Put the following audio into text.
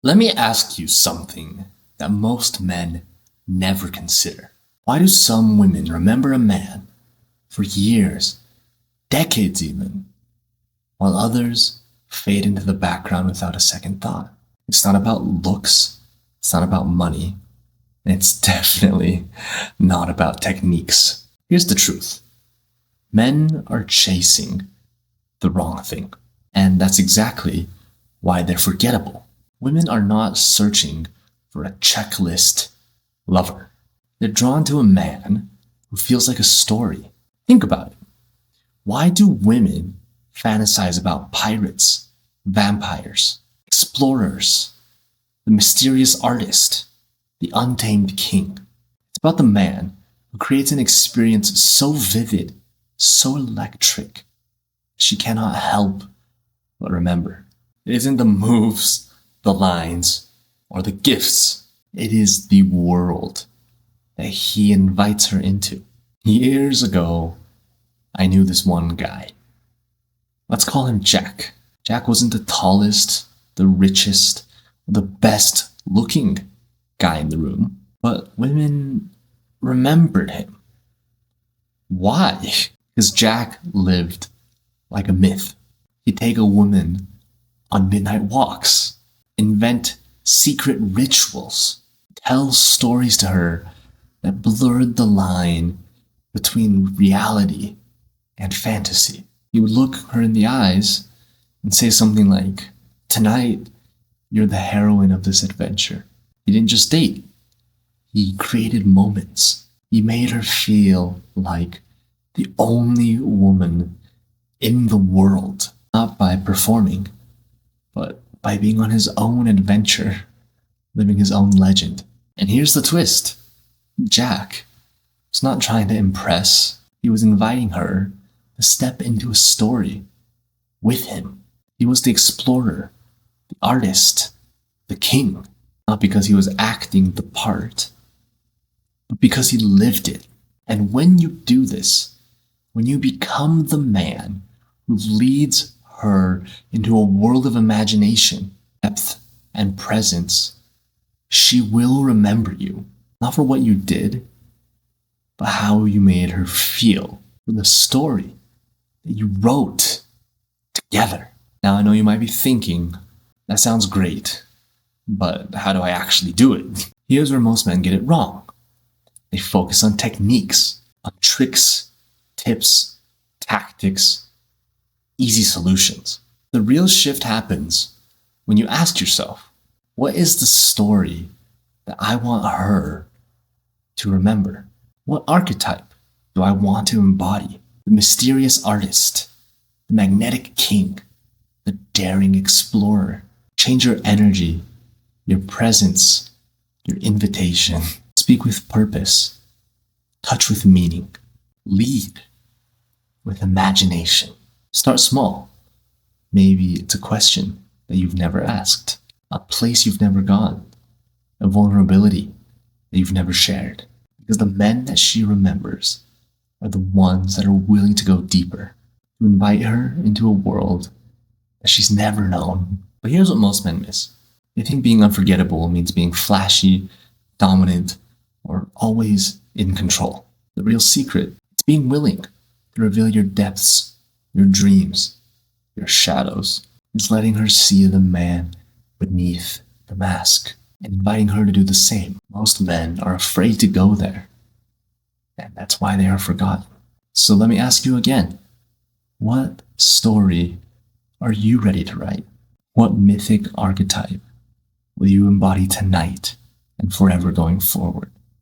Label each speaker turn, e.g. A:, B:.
A: Let me ask you something that most men never consider. Why do some women remember a man for years, decades even, while others fade into the background without a second thought? It's not about looks, it's not about money, and it's definitely not about techniques. Here's the truth. Men are chasing the wrong thing, and that's exactly why they're forgettable. Women are not searching for a checklist lover. They're drawn to a man who feels like a story. Think about it. Why do women fantasize about pirates, vampires, explorers, the mysterious artist, the untamed king? It's about the man who creates an experience so vivid, so electric, she cannot help but remember. It isn't the moves, the lines, or the gifts. It is the world that he invites her into. Years ago, I knew this one guy. Let's call him Jack. Jack wasn't the tallest, the richest, the best looking guy in the room, but women remembered him. Why? Because Jack lived like a myth. He'd take a woman on midnight walks, invent secret rituals, tell stories to her that blurred the line between reality and fantasy. He would look her in the eyes and say something like, "Tonight, you're the heroine of this adventure." He didn't just date. He created moments. He made her feel like the only woman in the world, not by performing, but by being on his own adventure, living his own legend. And here's the twist. Jack was not trying to impress. He was inviting her to step into a story with him. He was the explorer, the artist, the king, not because he was acting the part, but because he lived it. And when you do this, when you become the man who leads her into a world of imagination, depth, and presence, she will remember you, not for what you did, but how you made her feel, for the story that you wrote together. Now, I know you might be thinking, that sounds great, but how do I actually do it? Here's where most men get it wrong. They focus on techniques, on tricks, tips, tactics, easy solutions. The real shift happens when you ask yourself, what is the story that I want her to remember? What archetype do I want to embody? The mysterious artist, the magnetic king, the daring explorer. Change your energy, your presence, your invitation. Speak with purpose. Touch with meaning. Lead with imagination. Start small. Maybe it's a question that you've never asked, a place you've never gone, a vulnerability that you've never shared. Because the men that she remembers are the ones that are willing to go deeper, to invite her into a world that she's never known. But here's what most men miss. They think being unforgettable means being flashy, dominant, or always in control. The real secret is being willing to reveal your depths, your dreams, your shadows. It's letting her see the man beneath the mask and inviting her to do the same. Most men are afraid to go there, and that's why they are forgotten. So let me ask you again, what story are you ready to write? What mythic archetype will you embody tonight and forever going forward?